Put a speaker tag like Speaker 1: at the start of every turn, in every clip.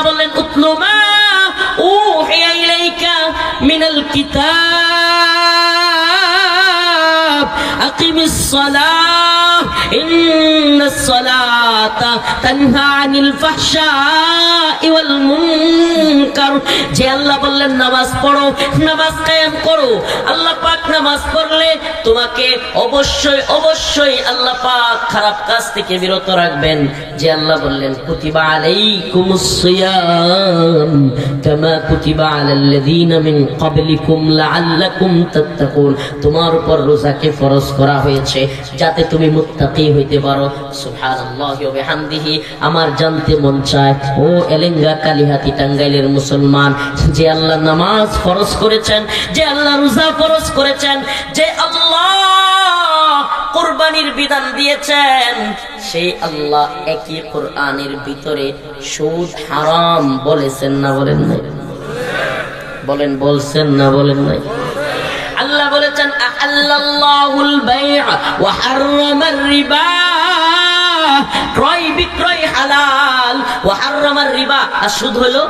Speaker 1: আল্লাহ বললেন উতলু মা উহিয়া ইলাইকা মিনাল কিতাব আকিমিস সালাহ ইন্নাস সালাতা তানহা আনিল ফাহশাই ওয়াল মুনকার। যে আল্লাহ বললেন নামাজ পড়ো, নামাজ কায়েম করো। আল্লাহ পাক নামাজ পড়লে তোমাকে অবশ্যই অবশ্যই আল্লাহ পাক খারাপ কাজ থেকে বিরত রাখবেন। যে আল্লাহ বললেন কুতিবা আলাইকুমুস সিয়াম কামা কুতিবা আলাল্লাযীনা মিন ক্বাবলিকুম লাআল্লাকুম তাত্তাকুন। তোমার উপর রোজাকে ফরজ করা হয়েছে যাতে তুমি মুত্তাকি হইতে পারো। সুবহানাল্লাহি ওয়া বিহামদিহি। আমার জানতে মন চায় ও এলেঙ্গা কালিহাতি টাঙ্গাইলের মুসলমান, যে আল্লাহ নামাজ ফরজ করেছেন, যে আল্লাহ রোজা ফরজ করেছেন, যে আল্লাহ কুরবানির বিধান দিয়েছেন, সেই আল্লাহ একই কোরআনের ভিতরে সুদ হারাম বলেছেন না বলেন নাই? বলেন বলছেন না বলেন নাই? আল্লাহ বলেছেন আহাল্লাল্লাহুল বাই'a ওয়া হাররামার রিবা। ক্রয় বিক্রয় হালাল, ওয়া হাররামার রিবা। আর সুদ হলো,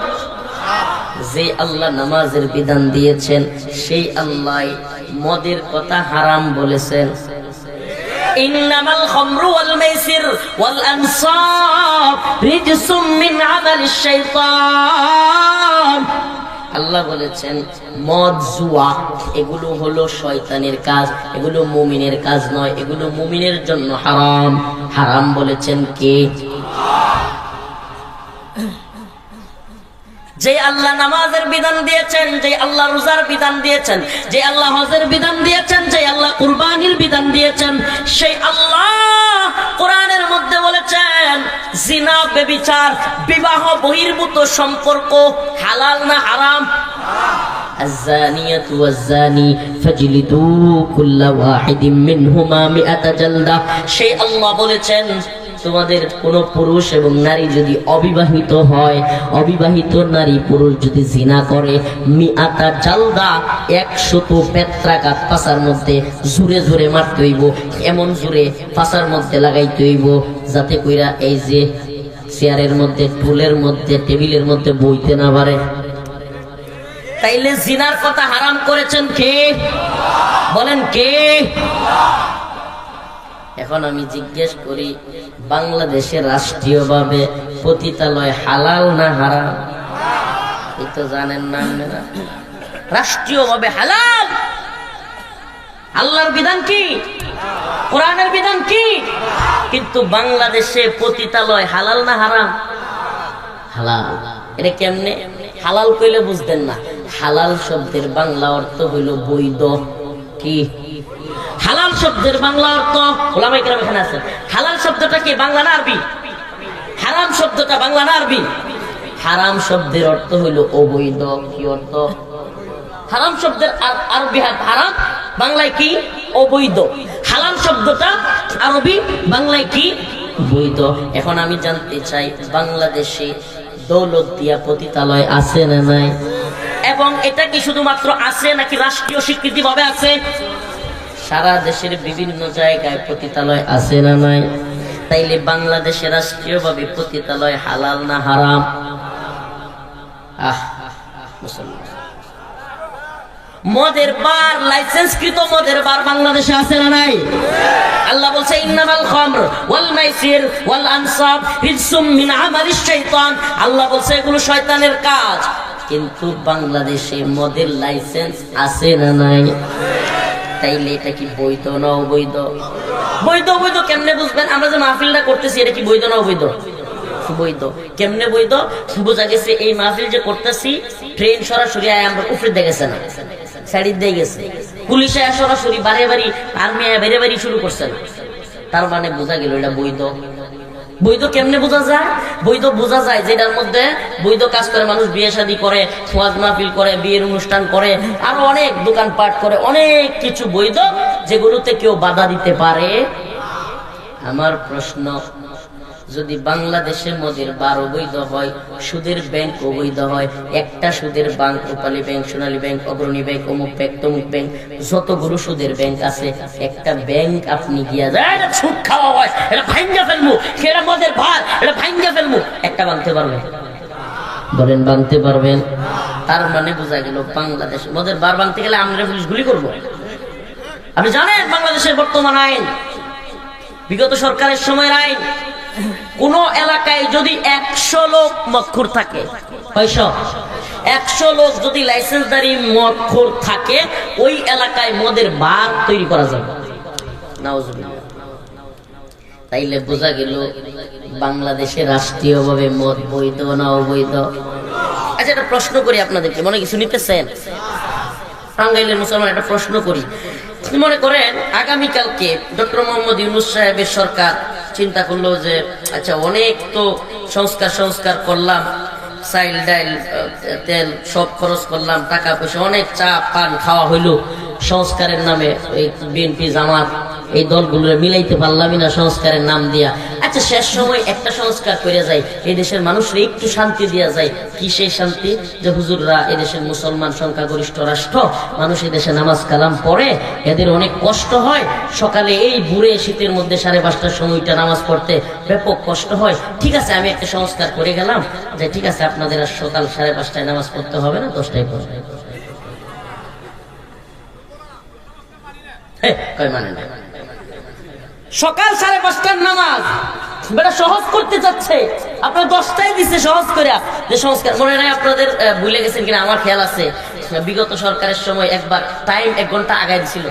Speaker 1: যে আল্লাহ নামাজের বিধান দিয়েছেন সেই আল্লাহ মদের কথা হারাম বলেছেন। ইন্নামাল খামরু ওয়াল মাইসির ওয়াল আনসাব রিজসুম মিন আমালিশ শাইতান। আল্লাহ বলেছেন মদ জুয়া এগুলো হলো শয়তানের কাজ, এগুলো মুমিনের কাজ নয়, এগুলো মুমিনের জন্য হারাম। হারাম বলেছেন কে? যে আল্লাহ নামাজের বিধান দিয়েছেন, যে আল্লাহ রোজার বিধান দিয়েছেন, যে আল্লাহ হজের বিধান দিয়েছেন, যে আল্লাহ কুরবানির বিধান দিয়েছেন, সেই আল্লাহ কোরআনের মধ্যে বলেছেন জিনা, ব্যভিচার, বিবাহ বহির্ভূত সম্পর্ক হালাল না হারাম? আয-যানিয়াতু ওয়াজ-যানি ফাজলিদু কুল্লা ওয়াহিদিম মিনহুমা মিআতা জালদা। সেই আল্লাহ বলেছেন তোমাদের কোন পুরুষ এবং নারী যদি অবিবাহিত হয়, অবিবাহিত নারী পুরুষ যদি জিনা করে, মিআতা জালদা 100 পেত্রাঘাত পাছার মধ্যে জোরে জোরে মারতে হইব। এমন জোরে পাছার মধ্যে লাগাইতে হইব যাতে কইরা এই যে চেয়ারের মধ্যে, টুলের মধ্যে, টেবিলের মধ্যে বইতে না পারে। তাইলে জিনার কথা হারাম করেছেন কে? বলেন কে? এখন আমি জিজ্ঞেস করি, বাংলাদেশে রাষ্ট্রীয়ভাবে পতিতালয় হালাল না হারাম? এই তো জানেন না আপনারা। রাষ্ট্রীয়ভাবে হালাল। আল্লাহর বিধান কি? কোরআনের বিধান কি? কিন্তু বাংলাদেশে পতিতালয় হালাল না হারাম? হালাল। এটা কেমনে? হালাল কইলে বুঝতেন না। হালাল শব্দের বাংলা অর্থ হইল বৈধ। কি হালাল শব্দের বাংলা অর্থ? ওলামায়ে কেরাম এখানে আছেন। হালাল শব্দটা কি বাংলা না আরবি? হারাম শব্দটা বাংলা না আরবি? হারাম শব্দের অর্থ হইল অবৈধ। কি অর্থ? হারাম শব্দের আরবি হারাম, বাংলায় কি? অবৈধ। হালাল শব্দটা আরবি, বাংলায় কি? বৈধ। এখন আমি জানতে চাই বাংলাদেশে দৌলতদিয়া পতিতালয় আছে না নাই? এবং এটা কি শুধুমাত্র আছে নাকি রাষ্ট্রীয় স্বীকৃতি ভাবে আছে? সারা দেশের বিভিন্ন জায়গায় পতিতালয় আছে না নাই? তাইলে বাংলাদেশে রাষ্ট্রীয়ভাবে পতিতালয় হালাল না হারাম? মদের বার, লাইসেন্সকৃত মদের বার বাংলাদেশে আছে না নাই? আল্লাহ বলছে ইন্নামাল খামর ওয়াল মাইসির ওয়াল আনসাব রিজসুম মিন আমালিশ শাইতান। আল্লাহ বলছে এগুলো শয়তানের কাজ। কিন্তু বাংলাদেশে মদের লাইসেন্স আছে না নাই? তাইলে এটা কি বৈধ না অবৈধ? বৈধ। বৈধ কেমনে বুঝবেন? আমরা যে মাহফিলটা করতেছি এটা কি বৈধ না অবৈধ? বৈধ। কেমনে বৈধ? বোঝা গেছে এই মাহফিল যে করতেছি ট্রেন সরাসরি আমরা উপরে দেখেছে না, সাইড দিয়ে গেছে, পুলিশ সরাসরি বারে বাড়ি, আর্মি বেড়ে বাড়ি শুরু করছে না। তার মানে বোঝা গেল এটা বৈধ। বৈধ কেমনে বোঝা যায়? বৈধ বোঝা যায় যেটার মধ্যে বৈধ কাজ করে, মানুষ বিয়ে শাদী করে, ওয়াজ মাহফিল করে, বিয়ের অনুষ্ঠান করে, আরো অনেক দোকানপাট করে, অনেক কিছু বৈধ যেগুলোতে কেউ বাধা দিতে পারে। আমার প্রশ্ন, যদি বাংলাদেশে মদের বার অবৈধ হয়, সুদের ব্যাংক অবৈধ হয়, একটা সুদের ব্যাংক, রূপালী ব্যাংক, সোনালী ব্যাংক, অগ্রণী ব্যাংক, অমুক ব্যাংক, তমুক ব্যাংক, যতগুলো সুদের ব্যাংক আছে, একটা ব্যাংক আপনি গিয়া যায় সুদ খাওয়া হয়, এটা ভাঙ্গা ফেলবো, সেটা মদের ভার, এটা ভাঙ্গা ফেলবো, একটা ভাঙতে পারবে? বলেন ভাঙতে পারবেন? তার মানে বোঝা গেল বাংলাদেশ মোদের বার ভাঙতে গেলে আমরা পুলিশ গুলি করবো। আপনি জানেন বাংলাদেশের বর্তমান আইন, বিগত সরকারের সময়ের আইন, কোন এলাকায় যদি 100 লোক মদখোর থাকে, 100 লোক যদি লাইসেন্সধারী মদখোর থাকে, ওই এলাকায় মদের বার তৈরি করা যাবে। নাউজুবিল্লাহ। তাইলে বোঝা গেল বাংলাদেশে রাষ্ট্রীয়ভাবে মদ বৈধ না অবৈধ? আচ্ছা, একটা প্রশ্ন করি আপনাদেরকে, মনে কিছু নিতেছেন? টাঙ্গাইলের মুসলমান একটা প্রশ্ন করি। মনে করেন আগামীকালকে ডক্টর মোহাম্মদ ইউনূস সাহেবের সরকার চিন্তা করলো যে আচ্ছা অনেক তো সংস্কার করলাম, চাইল ডাইল তেল সব খরচ করলাম, টাকা পয়সা অনেক চা পান খাওয়া হইলো, সংস্কারের নামে এই বিএনপি জামাত এই দলগুলো মিলাইতে পারলামই না সংস্কারের নাম দিয়া। আচ্ছা শেষ সময় একটা সংস্কার করে যায়, এই দেশের মানুষরা একটু শান্তি দেওয়া যায়। কি সেই শান্তি? যে হুজুররা এদেশের মুসলমান সংখ্যাগরিষ্ঠ রাষ্ট্র, মানুষ এদেশে নামাজ কালাম পড়ে, এদের অনেক কষ্ট হয়, সকালে এই বুড়ে শীতের মধ্যে 5:30টার সময়টা নামাজ পড়তে ব্যাপক কষ্ট হয়। ঠিক আছে, আমি একটা সংস্কার করে গেলাম যে ঠিক আছে আপনাদের আর সকাল 5:30টায় নামাজ পড়তে হবে না, 10টায় পড়বে। মানে না, সকাল 5:30টার নামাজ বেটা সহজ করতে চাচ্ছে, আপনার 10টায় দিচ্ছে সহজ করে যে সংস্কার। মনে নাই আপনাদের, ভুলে গেছেন কিনা আমার খেয়াল আছে, বিগত সরকারের সময় একবার টাইম 1 ঘন্টা আগায় দিছিল,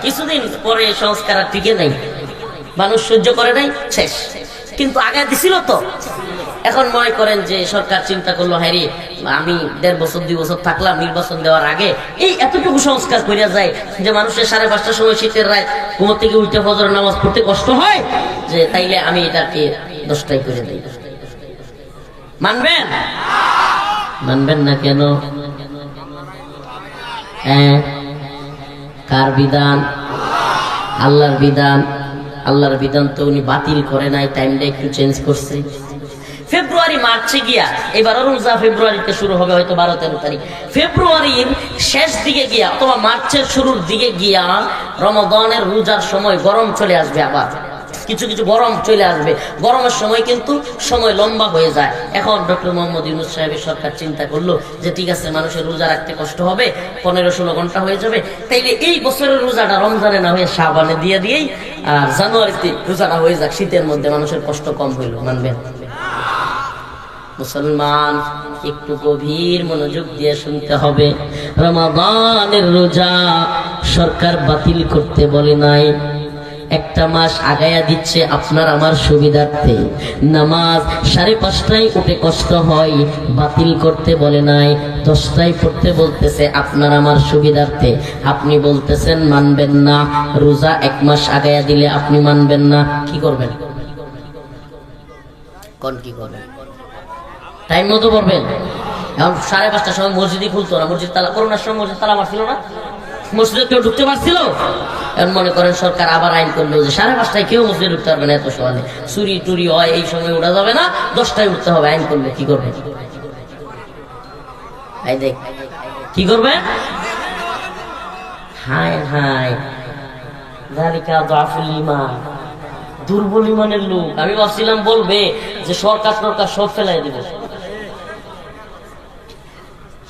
Speaker 1: কিছুদিন পরে সংস্কার আর টিকে নাই, মানুষ সহ্য করে নাই, শেষ। কিন্তু আগায় দিছিল তো। এখন মনে করেন যে সরকার চিন্তা করলো, হ্যাঁ রে আমি 1.5 বছর 2 বছর থাকলাম, নির্বাচন দেওয়ার আগে এই এতটুকু সংস্কার করিয়া যায় যে মানুষের 5:30টার সময় শীতের রাত ঘুমো থেকে উঠে ফজর নামাজ পড়তে কষ্ট হয়, যে তাইলে আমি এটাকে 10টায় করে দিই। মানবেন? মানবেন না কেন? কার বিধান? আল্লাহর বিধান। আল্লাহর বিধান তো উনি বাতিল করে নাই, টাইমটা একটু চেঞ্জ করছে। ফেব্রুয়ারি মার্চে গিয়া, এবার রোজা ফেব্রুয়ারিতে শুরু হবে হয়তো 12-13 তারিখ, ফেব্রুয়ারির শেষ দিকে গিয়া অথবা মার্চের শুরুর দিকে গিয়া রমাদানের রোজার সময় গরম চলে আসবে, আবার কিছু কিছু গরম চলে আসবে। গরমের সময় কিন্তু সময় লম্বা হয়ে যায়। এখন ডক্টর মোহাম্মদ ইউনূস সাহেবের সরকার চিন্তা করলো যে ঠিক আছে মানুষের রোজা রাখতে কষ্ট হবে, 15-16 ঘন্টা হয়ে যাবে, তাইলে এই বছরের রোজাটা রমজানে না হয়ে শাবানে দিয়ে দিয়েই আর জানুয়ারিতে রোজাটা হয়ে যাক, শীতের মধ্যে মানুষের কষ্ট কম হইল। মানবেন? মুসলমান একটু গভীর মনোযোগ দিয়ে শুনতে হবে, রমাদানের রোজা সরকার বাতিল করতে বলে নাই, 1 মাস আগায়া দিচ্ছে আপনার আমার সুবিধার্থে। নামাজ 5:30টায় উঠে কষ্ট হয়, বাতিল করতে বলে নাই, 10টায় পড়তে বলতেছে আপনার আমার সুবিধার্থে। আপনি বলতেছেন মানবেন না, রোজা 1 মাস আগায়া দিলে আপনি মানবেন না, কি করবেন? কোন কি করবেন? টাইম মতো পড়বেন। এখন 5:30টার সময় মসজিদই খুলতো না, মসজিদ তালা, করোনার সময় মসজিদ তালা মারছিল না, মসজিদে কেউ ঢুকতে পারছিল। এখন মনে করেন সরকার আবার আইন করলো যে 5:30টায় কেউ মসজিদে ঢুকতে পারবে না, এত সকালে চুরি টুরি হয়, এই সময় উঠা যাবে না, 10টায় উঠতে হবে, আইন করলে কি করবে? দেখ কি করবে? হায় হায়, যালিকা যাফুল ঈমান, দুর্বল ইমানের লোক। আমি ভাবছিলাম বলবে যে সরকার সব ফেলাই দিবে।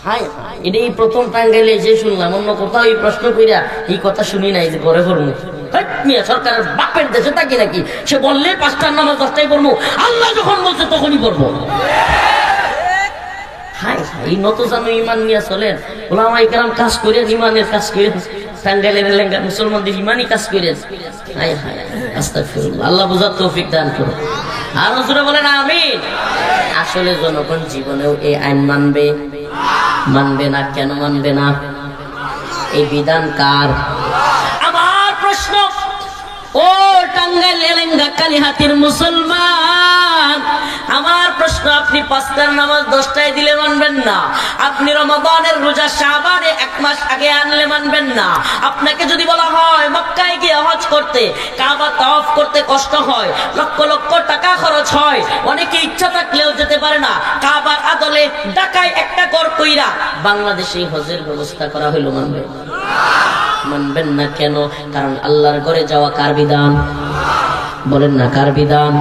Speaker 1: হায় হায়, এটাই প্রথম টাঙ্গাইলে যে শুনলাম, অন্য কোথাও এই প্রশ্ন কইরা এই কথা শুনি নাই যে ঘরে করবো। সরকারের বাপের দেশে থাকি নাকি? সে বললে 5টার নামাজ 10টায় পড়বো, আল্লাহ যখন বলছে তখনই পড়বো। হায় হায়, এই নত জানো ইমান নিয়ে চলেন, ওলামায়ে কেরাম কাজ করে, ইমানের কাজ করে, টাঙ্গাইলের এলাকার মুসলমানদের ইমানই কাজ করে। হায় হায়, আস্তাগফিরুল্লাহ, আল্লাহ বুঝার তৌফিক দান করুন। আর হুজুরা বলেন আমিন। আসলে জনগণ জীবনেও এই আইন মানবে? মানবে না। কেন মানবে না? এই বিধান কার? আমার প্রশ্ন, ও টাঙ্গাইল এলেঙ্গা কালীহাতির মুসলমান, আমার প্রশ্ন, আপনি 5টার নামাজ 10টায় দিলে মানবেন না, আপনি রমাদানের রোজা শাবানে 1 মাস আগে আনলে মানবেন না। আপনাকে যদি বলা হয় মক্কায় গিয়ে হজ করতে, কাবা তাওয়াফ করতে কষ্ট হয়, লক্ষ লক্ষ টাকা খরচ হয়, অনেকে ইচ্ছা থাকলেও যেতে পারে না, কাবার আদলে ঢাকায় একটা ঘর কইরা বাংলাদেশে হজের ব্যবস্থা করা হইলো, মানবেন? মানবেন না। কেন? কারণ আল্লাহর ঘরে যাওয়া কার বিধান? বলেন না কার বিধান?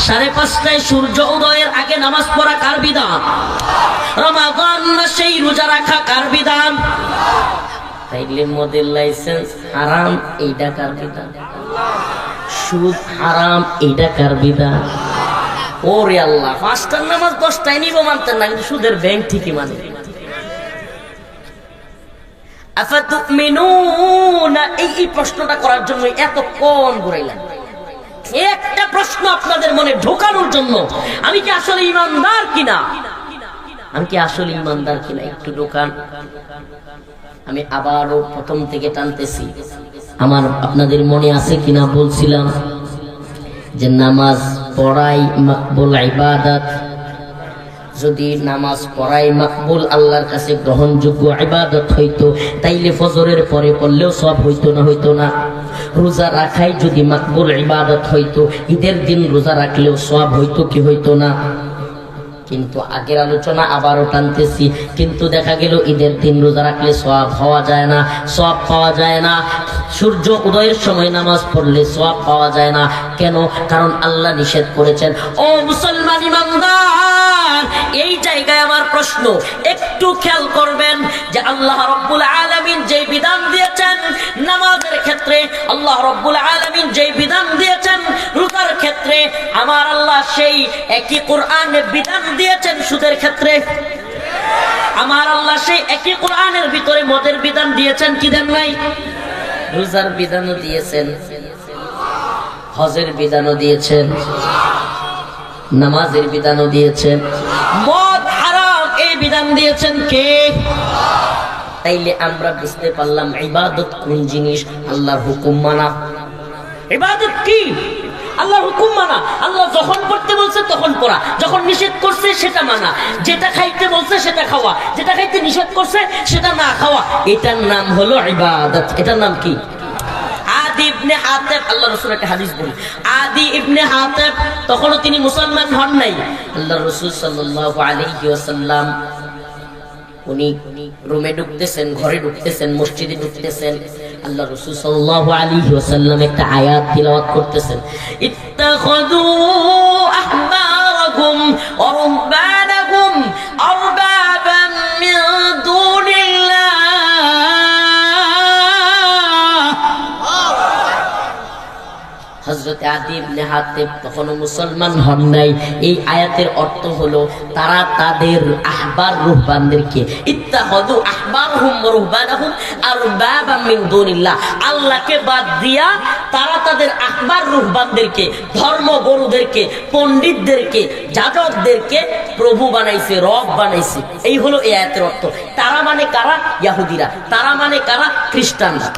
Speaker 1: 5:30টায় সূর্য উদয়ের আগে নামাজ পড়া কার বিধান? রমাদান মাসেই রোজা রাখা কার বিধান? তাইলে মদের লাইসেন্স হারাম, এইটা কার বিধান? সুদ হারাম, এইটা কার বিধান? ওরে আল্লাহ, 5টার নামাজ 10টায় নিব মানতেন না, কিন্তু সুদের ব্যাংক ঠিকই মানে। আফাতুমিনুনা, এই প্রশ্নটা করার জন্য এতক্ষণ ঘুরাইলাম, একটা প্রশ্ন আপনাদের মনে ঢোকানোর জন্য, আমি কি আসলে ইমানদার কিনা, আমি কি আসলে ইমানদার কিনা একটু ঢোকান। আমি আবারও প্রথম থেকে টানতেছি, আমার আপনাদের মনে আছে কিনা বলছিলাম যে নামাজ পড়াই মাকবুল ইবাদত। যদি নামাজ পড়াই মাকবুল, আল্লাহর কাছে গ্রহণযোগ্য ইবাদত হইতো, তাইলে ফজরের পরে পড়লেও সব হইতো না? হইতো না? রোজা রাখাই যদি মাকবুল ইবাদত হইতো, ঈদের দিন রোজা রাখলেও সব হইতো কি হইতো না? কিন্তু আগের আলোচনা আবারও টানতেছি, কিন্তু দেখা গেল ঈদের দিন রোজা রাখলে সওয়াব হওয়া যায় না, সওয়াব পাওয়া যায় না। সূর্য উদয়ের সময় নামাজ পড়লে সওয়াব পাওয়া যায় না। কেন? কারণ আল্লাহ নিষেধ করেছেন। ও মুসলমান ইমানদার, এই জায়গায় আমার প্রশ্ন, একটু খেয়াল করবেন যে আল্লাহ রাব্বুল আলামিন যে বিধান দিয়েছেন নামাজের ক্ষেত্রে, আল্লাহ রাব্বুল আলামিন যে বিধান দিয়েছেন রোজার ক্ষেত্রে, আমার আল্লাহ সেই একই কোরআনে বিধান দিয়েছেন সুদের ক্ষেত্রে। আমার আল্লাহ সেই একই কোরআনের ভিতরে মদের বিধান দিয়েছেন কি দেন নাই? রোজার বিধানও দিয়েছেন, হজের বিধানও দিয়েছেন, নামাজের বিধানও দিয়েছেন। মদ হারাম এই বিধান দিয়েছেন কে? তাইলে আমরা বুঝতে পারলাম ইবাদত কোন জিনিস, আল্লাহর হুকুম মানা। ইবাদত কি? আল্লাহর হুকুম মানা। আল্লাহ যখন পড়তে বলছে তখন পড়া, যখন নিষেধ করছে সেটা মানা, যেটা খাইতে বলছে সেটা খাওয়া, যেটা খাইতে নিষেধ করছে সেটা না খাওয়া, এটার নাম হলো ইবাদত। এটার নাম কি? আদি ইবনে হাতেব, আল্লাহ রাসূল একটা হাদিস বলি, আদি ইবনে হাতেব তখনও তিনি মুসলমান হন নাই। আল্লাহ রাসূল সাল্লাল্লাহু আলাইহি ওয়াসাল্লাম উনি রুমে ঢুকতেছেন, ঘরে ঢুকতেছেন, মসজিদে ঢুকতেছেন, আল্লাহ রাসূল সাল্লাল্লাহু আলাইহি ওয়াসাল্লাম একটা আয়াত তিলাওয়াত করতেছেন, ইত্তাখাযু আহবারাকুম ওয়া রুহবানাকুম আরবাবাম মিন দুনিল্লাহ। হযরত আদি ইবনে হাতেব তখনও মুসলমান হন নাই। এই আয়াতের অর্থ হলো তারা তাদের আহবার রুহবানদেরকে, ইত্তাখাযু আহবারহুম ওয়া রুহবানাহুম আরবাবাম মিন দুনিল্লাহ, আল্লাহকে বাদ দিয়া তারা তাদের আহবার রুহবানদেরকে, ধর্মগুরুদেরকে, পণ্ডিতদেরকে, যাজকদেরকে প্রভু বানাইছে, রব বানাইছে। এই হলো এই আয়াতের অর্থ। তারা মানে কারা? ইহুদিরা। তারা মানে কারা? খ্রিস্টানরা।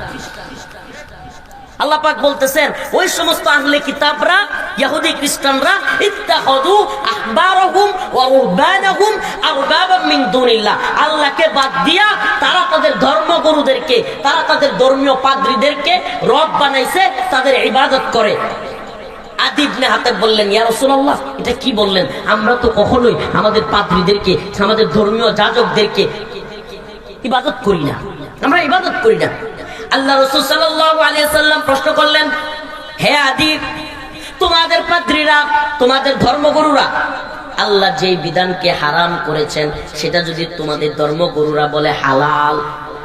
Speaker 1: আল্লাহ পাক বলতেছেন ওই সমস্ত আহলে কিতাবরা, ইহুদি খ্রিস্টানরা, ইত্তাখাযু আহবারহুম ওয়া রুহবানাহুম আরবাবাম মিন দুনিল্লাহ, আল্লাহকে বাদ দিয়া তারা তাদের ধর্মগুরুদেরকে, তারা তাদের ধর্মীয় পাদ্রীদেরকে রব বানাইছে, তাদের ইবাদত করে। আদি ইবনে হাতেব বললেন, ইয়া রাসূলুল্লাহ, এটা কি বললেন? আমরা তো কখনোই আমাদের পাদ্রীদেরকে, আমাদের ধর্মীয় যাজকদেরকে ইবাদত করি না, আমরা ইবাদত করি না। আল্লাহ রাসূল সাল্লাল্লাহু আলাইহি ওয়াসাল্লাম প্রশ্ন করলেন, হে আদি, তোমাদের পাদ্রীরা, তোমাদের ধর্মগুরুরা আল্লাহ যে বিধানকে হারাম করেছেন সেটা যদি তোমাদের ধর্মগুরুরা বলে হালাল,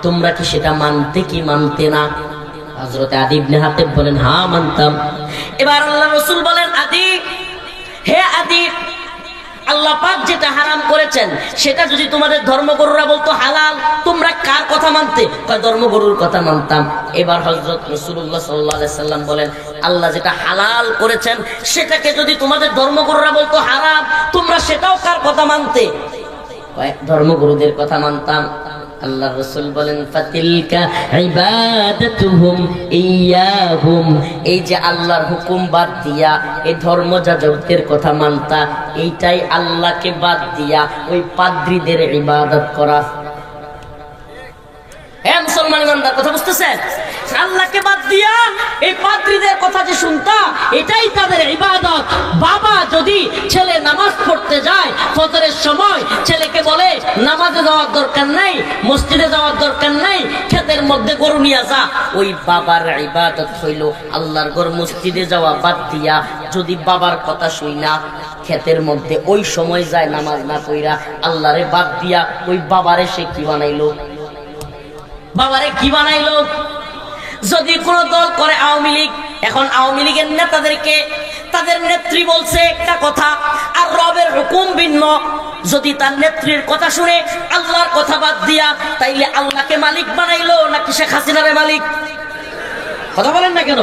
Speaker 1: তোমরা কি সেটা মানতে কি মানতে না? হযরত আদি ইবনে হাতেব বলেন, হ্যাঁ মানতাম। এবার আল্লাহ রাসূল বলেন, আদি, হে আদি, আল্লাহ পাক যেটা হারাম করেছেন সেটা যদি তোমাদের ধর্মগুরুরা বলতো হালাল, তোমরা কার কথা মানতে? ধর্মগুরুর কথা মানতাম। এবার হযরত রাসূলুল্লাহ সাল্লাল্লাহু আলাইহি সাল্লাম বলেন, আল্লাহ যেটা হালাল করেছেন সেটাকে যদি তোমাদের ধর্মগুরুরা বলতো হারাম, তোমরা সেটাও কার কথা মানতে? ধর্মগুরুদের কথা মানতাম। আল্লাহ রাসূল বলেন, ফাতিলকা ইবাদাতুহুম ইয়াহুম, এই যে আল্লাহর হুকুম বাদ দিয়া এই ধর্মযাজকদের কথা মানতা, এইটাই আল্লাহকে বাদ দিয়া ওই পাদ্রীদের ইবাদত করা। হে মুসলমান ইমানদার, কথা বুঝতেছেন? আল্লাহকে বাদ দিয়া এই পাদ্রীদের কথা যে শুনতা, এটাই তাদের ইবাদত। বাবা যদি ছেলে নামাজ পড়তে যায় ফজরের সময়, ছেলেকে বলে নামাজে যাওয়ার দরকার নাই, মসজিদে যাওয়ার দরকার নাই, ক্ষেতের মধ্যে গরু নিয়ে যা, ওই বাবার ইবাদত হইল আল্লাহর ঘর মসজিদে যাওয়া বাদ দিয়া যদি বাবার কথা শুই না ক্ষেতের মধ্যে ওই সময় যায় নামাজ না পড়া আল্লাহরে বাদ দিয়া ওই বাবারে সে কি বানাইলো? বাবারে কি বানাইলো? যদি কোন দল করে আওয়ামী লীগ, এখন আওয়ামী লীগের নেতাদেরকে তাদের নেত্রী বলছে একটা কথা আর রবের হুকুম ভিন্ন, যদি তার নেত্রীর কথা শুনে আল্লাহর কথা বাদ দিয়া, তাইলে আল্লাহকে মালিক বানাইলো নাকি শেখ হাসিনারে মালিক? কথা বলেন না কেন?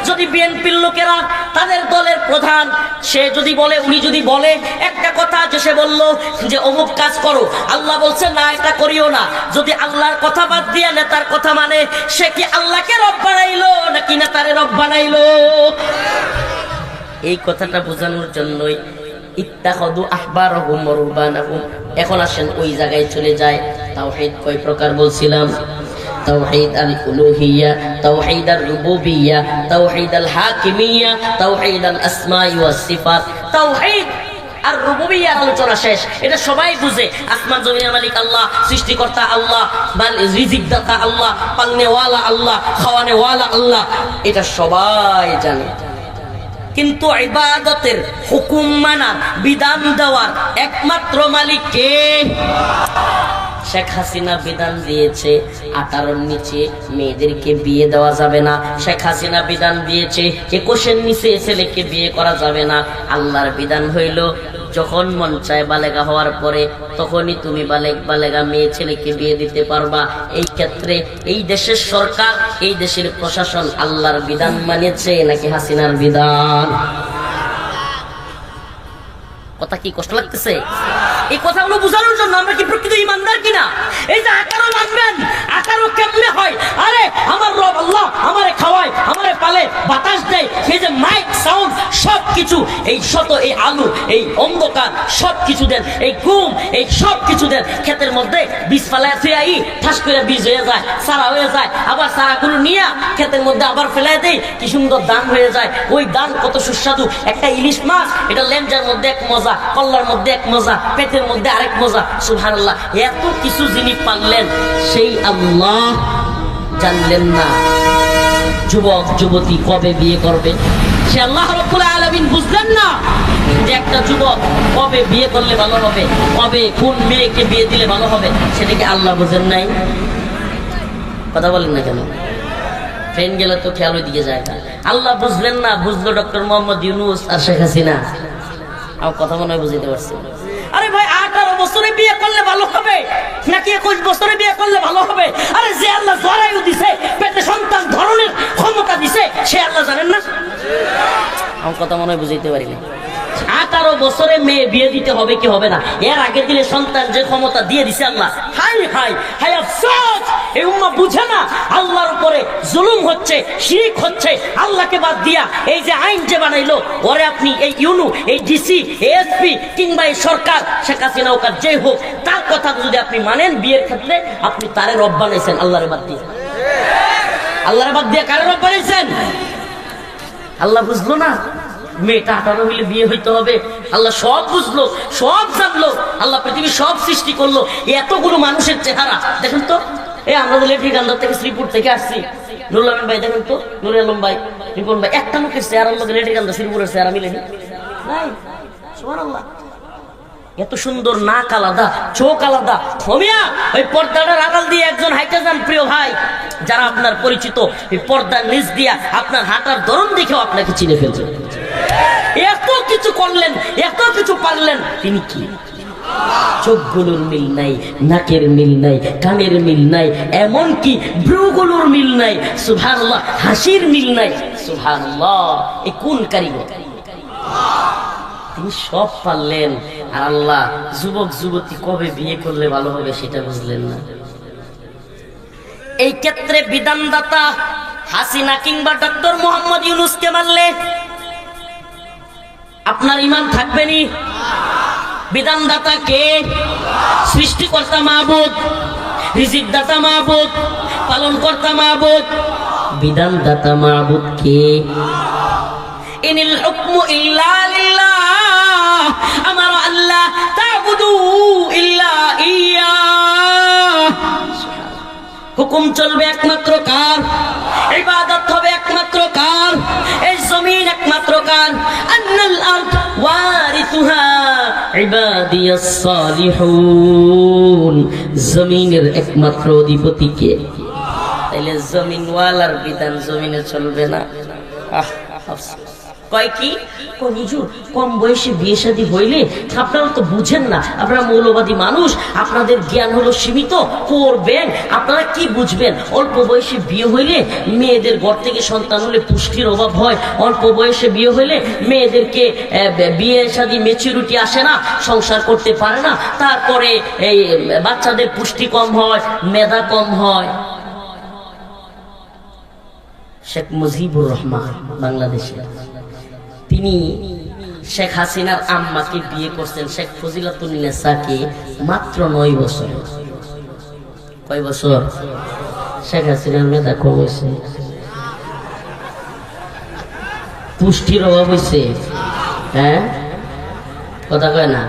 Speaker 1: যদি বিএনপির লোকেরা তাদের দলের প্রধান সে যদি বলে, উনি যদি বলে একটা কথা যে সে বলল যে অমুক কাজ করো, আল্লাহ বলছে না এটা করিও না, যদি আল্লাহর কথা বাদ দিয়া নেতার কথা মানে, সে কি আল্লাহকে রব বানাইলো নাকি নেতারে রব বানাইলো? এই কথাটা বোঝানোর জন্যই ইত্তাখাযু আহবারহুম ওয়া রুহবানাহুম। এখন আসেন ওই জায়গায় চলে যায়। তাওহীদ কয় প্রকার বলছিলাম? তাওহীদ আল উলুহিয়্যা, তাওহীদ আর রুবুবিয়্যা, তাওহীদ আল হাকিমিয়্যা, তাওহীদ আল আসমাই ওয়াস সিফাত। তাওহীদ আর রুবুবিয়্যার আলোচনা শেষ, এটা সবাই বুঝে। আসমান জমিনের মালিক আল্লাহ, সৃষ্টিকর্তা আল্লাহ, রিজিক দাতা আল্লাহ, পালনেওয়ালা আল্লাহ, খাওয়ানেওয়ালা আল্লাহ, এটা সবাই জানে। কিন্তু ইবাদতের হুকুম মানার, বিধান দেওয়ার একমাত্র মালিক কে? শেখ হাসিনা বিধান দিয়েছে 18-র নিচে মেয়েদেরকে বিয়ে দেওয়া যাবে না। শেখ হাসিনা বিধান দিয়েছে 21-এর নিচে ছেলেকে বিয়ে করা যাবে না। আল্লাহর বিধান হইল যখন মন চায় বালেগা হওয়ার পরে তখনই তুমি বালেগা মেয়ে ছেলেকে বিয়ে দিতে পারবা। এই ক্ষেত্রে এই দেশের সরকার, এই দেশের প্রশাসন আল্লাহর বিধান মানেছে নাকি হাসিনার বিধান? কথা কি কষ্ট লাগতেছে? এই কথাগুলো বোঝানোর জন্য আমরা কি প্রকৃত ইমানদার কিনা? এই যে 18 মানবেন, 18 কেমনে হয়? আরে আমার রব আল্লাহ আমারে খাওয়ায়, আমারে পালে, বাতাস দেয়, এই যে মাইক সাউন্ড সব কিছু, এই শত এই আলু, এই অন্ধকার সব কিছু দেন, এই ঘুম, এই সব কিছু দেন। ক্ষেতের মধ্যে বীজ ফেলায় ফেয়াই ঠাস করে বীজ হয়ে যায়, সারা হয়ে যায়, আবার সারাগুলো নিয়ে ক্ষেতের মধ্যে আবার ফেলায় দেয়, কি সুন্দর দান হয়ে যায়। ওই দান কত সুস্বাদু। একটা ইলিশ মাছ, এটা লেঞ্জার মধ্যে এক মজা, কল্লার মধ্যে এক মজা, পেটের মধ্যে আরেক মজা। সুবহানাল্লাহ, এত কিছু জিনিস পারলেন, সেই আল্লাহ জানলেন না যুবক যুবতী কবে বিয়ে করবে? সে আল্লাহ রাব্বুল আলামিন বুঝলেন না যে একটা যুবক কবে বিয়ে করলে ভালো হবে, কবে কোন মেয়েকে বিয়ে দিলে ভালো হবে, সেটাকে আল্লাহ বুঝেন নাই? কথা বলেন না কেন? ট্রেন গেলে তো খেয়াল ওই দিকে যায় না। আল্লাহ বুঝলেন না, বুঝলো ডক্টর মোহাম্মদ ইউনূস আর শেখ হাসিনা। আমার কথা মনে হয় বুঝতে পারছি। আরে ভাই 18 বছরে বিয়ে করলে ভালো হবে নাকি 21 বছরে বিয়ে করলে ভালো হবে? আরে যে আল্লাহ জরায়ু দিছে, পেটে সন্তান ধরনের ক্ষমতা দিছে, সে আল্লাহ জানেন না? আমার কথা মনে হয় বুঝতে পারি না। 18 বছরে মেয়ে বিয়ে দিতে হবে কি হবে না, এর আগে দিলে সন্তান যে ক্ষমতা দিয়ে দিছে আল্লাহ। হাই হাই হাই আফসোস, এই উম্মাহ বুঝে না আল্লাহর উপরে জুলুম হচ্ছে, শিরক হচ্ছে। আল্লাহকে বাদ দিয়া এই যে আইন যে বানাইলো, ওরে আপনি এই ইউনু, এই ডিসি, এসপি কিংবা এই সরকার, শেখ হাসিনা হোক আর যে হোক, তার কথা যদি আপনি মানেন বিয়ের ক্ষেত্রে, আপনি তারে রব বানাইছেন আল্লাহরে বাদ দিয়ে। আল্লাহরে বাদ দিয়ে কারে রব বানাইছেন? আল্লাহ বুঝলো না মেয়েটা 18 হইলে বিয়ে হইতে হবে? আল্লাহ সব বুঝলো, সব জানলো। আল্লাহ পৃথিবীর সব সৃষ্টি করলো। এতগুলো মানুষের চেহারা দেখেন তো। আমরা তো লেফ্রিকান্দার থেকে, শ্রীপুর থেকে আসছি। নুরুল আলম ভাই দেখেন তো, নুরুল আলম ভাই, রিপন ভাই, একটা লোকের চেহারা লোক লেফ্রিকান্দা শ্রীপুরের চেহারা মিলেনি নাই। সুবহানাল্লাহ, এত সুন্দর নাক আলাদা, চোখ আলাদা। ক্ষমিয়া ওই পর্দাটার আড়াল দিয়ে একজন হাইটা যান প্রিয় ভাই, যারা আপনার পরিচিত, এই পর্দার নিচ দিয়া আপনার হাঁটার ধরন দেখেও আপনাকে চিনে ফেলছে। এত কিছু করলেন, এত কিছু পারলেন, তিনি কি? চোখগুলোর মিল নাই, নাকের মিল নাই, কানের মিল নাই, এমনকি ভ্রুগুলোর মিল নাই। সুবহানাল্লাহ, হাসির মিল নাই। সুবহানাল্লাহ, এই কোন কারিগর? তিনি সব পারলেন। আর আল্লাহ যুবক যুবতী কবে বিয়ে করলে ভালো হবে সেটা বুঝলেন না। এই ক্ষেত্রে বিধানদাতা হাসিনা কিংবা ডক্টর মোহাম্মদ ইউনূসকে মানলে আপনার ঈমান থাকবে নি? বিধানদাতা কে? সৃষ্টিকর্তা মাহবুদ, রিজিকদাতা মাহবুদ, পালনকর্তা মাহবুদ। বিধানদাতা মাবুদ কে? ইনিল হুকমু ইল্লা লিল্লাহ, আমার আল্লাহ তা'বুদু ইল্লা ইয়া। হুকুম চলবে একমাত্র কার? ইবাদত হবে একমাত্র কার? এই জমিন একমাত্র কার? আন্নাল আরদ ওয়ারিসুহা ইবাদিয়াস সালিহুন। জমিনের একমাত্র অধিপতি কে? তাইলে জমিনওয়ালার বিধান জমিনে চলবে না। কয় কি হুজুর, কম বয়সে বিয়ে শাদী হইলে আপনারা তো বুঝেন না, আপনারা মৌলবাদী মানুষ, আপনাদের জ্ঞান হলো সীমিত, করবেন, আপনারা কি বুঝবেন? অল্প বয়সে বিয়ে হইলে মেয়েদের ঘর থেকে সন্তান হলে পুষ্টির অভাব হয়, অল্প বয়সে বিয়ে হইলে মেয়েদেরকে বিয়ে শাদী ম্যাচুরিটি আসে না, সংসার করতে পারে না, তারপরে এই বাচ্চাদের পুষ্টি কম হয়, মেধা কম হয়। শেখ মুজিবুর রহমান বাংলাদেশে, তিনি শেখ হাসিনার আম্মাকে বিয়ে করছেন, শেখ ফজিলাতুন্নেসাকে, মাত্র 9 বছর। কয় বছর? শেখ হাসিনার মেধা কম হয়েছে, পুষ্টির অভাব হয়েছে। হ্যাঁ, কথা কয় না?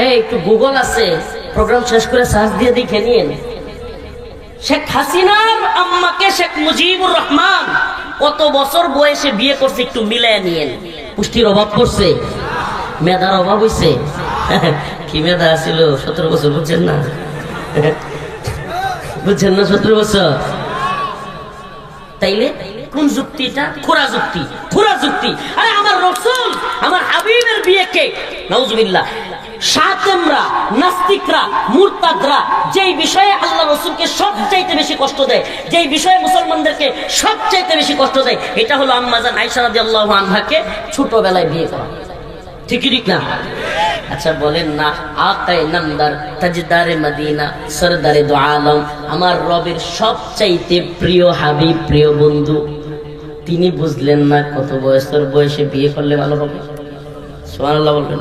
Speaker 1: এই একটু গুগল আছে, প্রোগ্রাম শেষ করে সার্চ দিয়ে দেখে নিন। শেখ হাসিনার আম্মাকে শেখ মুজিবুর রহমান কত বছর বয়সে বিয়ে করছে, একটু মিলায় নিয়েন। পুষ্টির অভাব পড়ছে, মেধার অভাব হয়েছে। কি মেধা ছিল? 17 বছর। বুঝছেন না? বুঝছেন না? 17 বছর। তাইলে কোন যুক্তিটা? খোরা যুক্তি, খোরা যুক্তি। আরে আমার রাসূল, আমার হাবিবের বিয়েকে নাউজুবিল্লাহ শাতেমরা, নাস্তিকরা, মুরতাদরা যেই বিষয়ে আল্লাহ রাসূলকে সবচাইতে বেশি কষ্ট দেয়, যেই বিষয়ে মুসলমানদেরকে সবচাইতে বেশি কষ্ট দেয়, এটা হলো আম্মা জান আয়েশা রাদিয়াল্লাহু আনহাকে ছোটবেলায় বিয়ে করা। ঠিক কি ঠিক না? আচ্ছা বলেন না, আকায়ে নামদার, তাজদারে মদিনা, সরদারে দু আলম, আমার রবের সবচাইতে প্রিয় হাবিব, প্রিয় বন্ধু, তিনি বুঝলেন না কত বয়সে বিয়ে করলে ভালো হবে? সুবহানাল্লাহ বলবেন।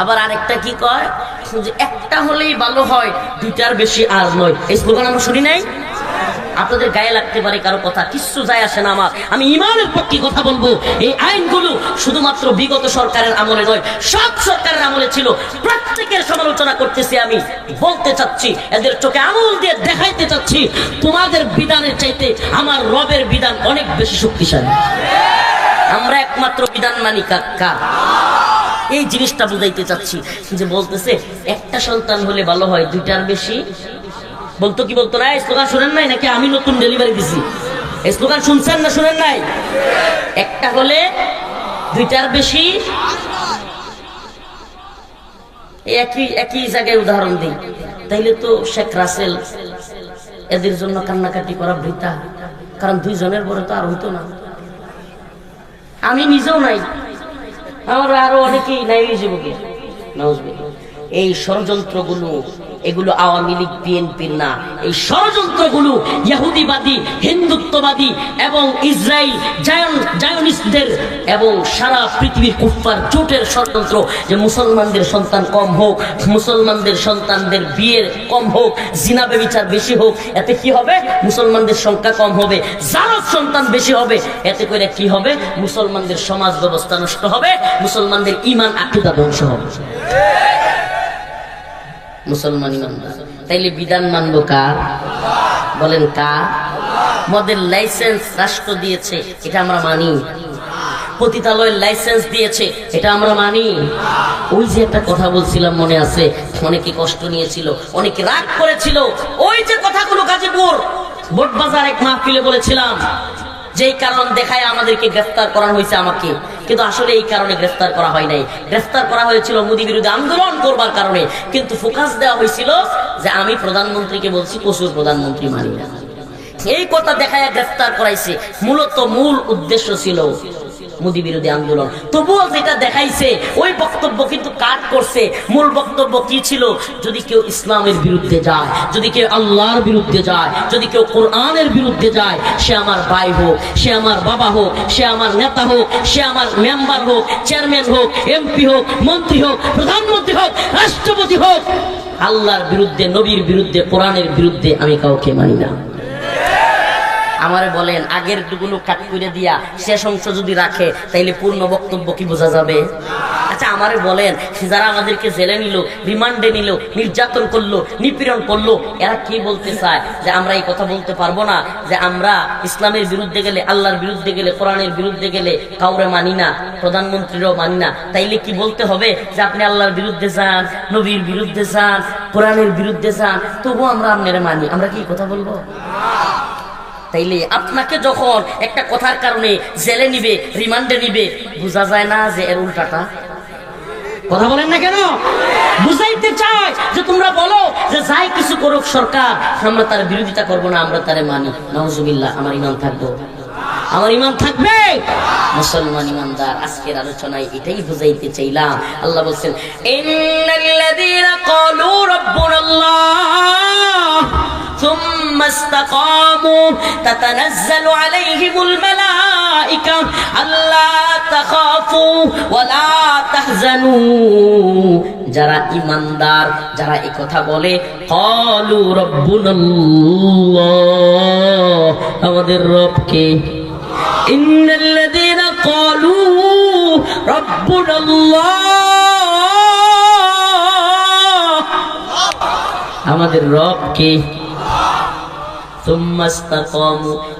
Speaker 1: আবার আরেকটা কি কয়, যে একটা হলেই ভালো হয়, দুইটার বেশি আর নয়। এই স্লোগান আমরা শুনি নাই? আপনাদের গায়ে লাগতে পারে কারো কথা, কিচ্ছু যায় আসে না আমার। আমি ইমানের পক্ষে কথা বলবো। এই আইনগুলো শুধুমাত্র বিগত সরকারের আমলে নয়, সব সরকারের আমলে ছিল। প্রত্যেকের সমালোচনা করতেছি, আমি বলতে চাচ্ছি, এদের চোখে আঙুল দিয়ে দেখাইতে চাচ্ছি, তোমাদের বিধানের চাইতে আমার রবের বিধান অনেক বেশি শক্তিশালী। আমরা একমাত্র বিধান মানি কার? এই জিনিসটা বুঝাইতে চাচ্ছি। যে বলতেছে একটা সন্তান হলে ভালো হয়, দুইটার বেশি বলতো কি বলতো না? এই স্লোগান শুনেন নাই নাকি? আমি নতুন ডেলিভারি দিছি। এই স্লোগান শুনছেন না শুনেন নাই? একটা হলে দুইটার বেশি। একই জায়গায় উদাহরণ দিই, তাইলে তো শেখ রাসেল এদের জন্য কান্নাকাটি করা বৃথা, কারণ 2 জনের পরে তো আর হইতো না। আমি নিজেও নাই, আমার আরো অনেকেই নাই যুবকে। এই ষড়যন্ত্রগুলো, এগুলো আওয়ামী লীগ বিএনপির না, এই ষড়যন্ত্রগুলো ইহুদিবাদী, হিন্দুত্ববাদী এবং ইসরায়েল জায়নিস্টদের এবং সারা পৃথিবীর কুফফার জোটের ষড়যন্ত্র। যে মুসলমানদের সন্তান কম হোক, মুসলমানদের সন্তানদের বিয়ের কম হোক, জিনা ব্যভিচার বেশি হোক, এতে কি হবে? মুসলমানদের সংখ্যা কম হবে, জারজ সন্তান বেশি হবে, এতে করে কি হবে? মুসলমানদের সমাজ ব্যবস্থা নষ্ট হবে, মুসলমানদের ঈমান আকীদা ধ্বংস হবে। মুসলমান ইমানদার। তাইলে বিধান মানবো কার? বলেন কার? মদের লাইসেন্স রাষ্ট্র দিয়েছে, এটা আমরা মানি। পতিতালয়ের লাইসেন্স দিয়েছে, এটা আমরা মানি। ওই যে একটা কথা বলছিলাম মনে আছে, অনেকে কষ্ট নিয়েছিল, অনেকে রাগ করেছিল। ওই যে কথাগুলো গাজীপুর বোটবাজার এক মাহফিলে বলেছিলাম, যেই কারণ দেখায় আমাদেরকে গ্রেফতার করা হয়েছে আমাকে, কিন্তু আসলে এই কারণে গ্রেফতার করা হয় নাই। গ্রেফতার করা হয়েছিল মোদী বিরোধী আন্দোলন করবার কারণে, কিন্তু ফোকাস দেওয়া হয়েছিল যে আমি প্রধানমন্ত্রীকে বলছি কসুর প্রধানমন্ত্রী মানি না। এই কথা দেখায় গ্রেফতার করাইছে। মূলত মূল উদ্দেশ্য ছিল মোদী বিরোধী আন্দোলন। তবুও যেটা দেখাইছে ওই বক্তব্য কিন্তু কাট করছে। মূল বক্তব্য কি ছিল? যদি কেউ ইসলামের বিরুদ্ধে যায়, যদি কেউ আল্লাহর বিরুদ্ধে যায়, যদি কেউ কোরআনের বিরুদ্ধে যায়, সে আমার ভাই হোক, সে আমার বাবা হোক, সে আমার নেতা হোক, সে আমার মেম্বার হোক, চেয়ারম্যান হোক, এমপি হোক, মন্ত্রী হোক, প্রধানমন্ত্রী হোক, রাষ্ট্রপতি হোক, আল্লাহর বিরুদ্ধে, নবীর বিরুদ্ধে, কোরআনের বিরুদ্ধে আমি কাউকে মানি না। আমারে বলেন আগের গুলো কাট করে দিয়া শেষ অংশ যদি রাখে তাইলে পূর্ণ বক্তব্য কি বোঝা যাবে? আচ্ছা আমারে বলেন যারা আমাদেরকে জেলে নিল, রিমান্ডে নিল, নির্যাতন করলো, নিপীড়ন করলো, এরা কি বলতে চায়? যে আমরা এই কথা বলতে পারবো না যে আমরা ইসলামের বিরুদ্ধে গেলে, আল্লাহর বিরুদ্ধে গেলে, কোরআনের বিরুদ্ধে গেলে কাউরে মানি না, প্রধানমন্ত্রীরও মানি না, তাইলে কি বলতে হবে যে আপনি আল্লাহর বিরুদ্ধে যান, নবীর বিরুদ্ধে যান, কোরআনের বিরুদ্ধে যান, তবুও আমরা আপনারা মানি? আমরা কি কথা বলবো? তাইলে আপনাকে যখন একটা কথার কারণে জেলে নিবে, রিমান্ডে নিবে, বোঝা যায় না যে এর উল্টাটা? কথা বলেন না কেন? বুঝাইতে চাই যে তোমরা বলো যে যাই কিছু করুক সরকার, আমরা তার বিরোধিতা করবো না, আমরা তারে মানি। নাউজুবিল্লাহ, আমার ঈমান থাকবো? আমার ঈমান থাকবে? মুসলমান ঈমানদার, আজকের আলোচনায় এটাই বুঝাইতে চাইলাম। আল্লাহ বলছেন ইন্নাল্লাযীনা ক্বালু রাব্বুনাল্লাহ ثم استقاموا تتنزل عليهم الملائكة ألا تخافوا ولا تحزنوا। যারা ঈমানদার, যারা এই কথা বলে ক্বালু রাব্বুনাল্লাহ, আমাদের রব কে? ইন্নাল্লাযীনা ক্বালু রাব্বুনাল্লাহ, আমাদের রব কে?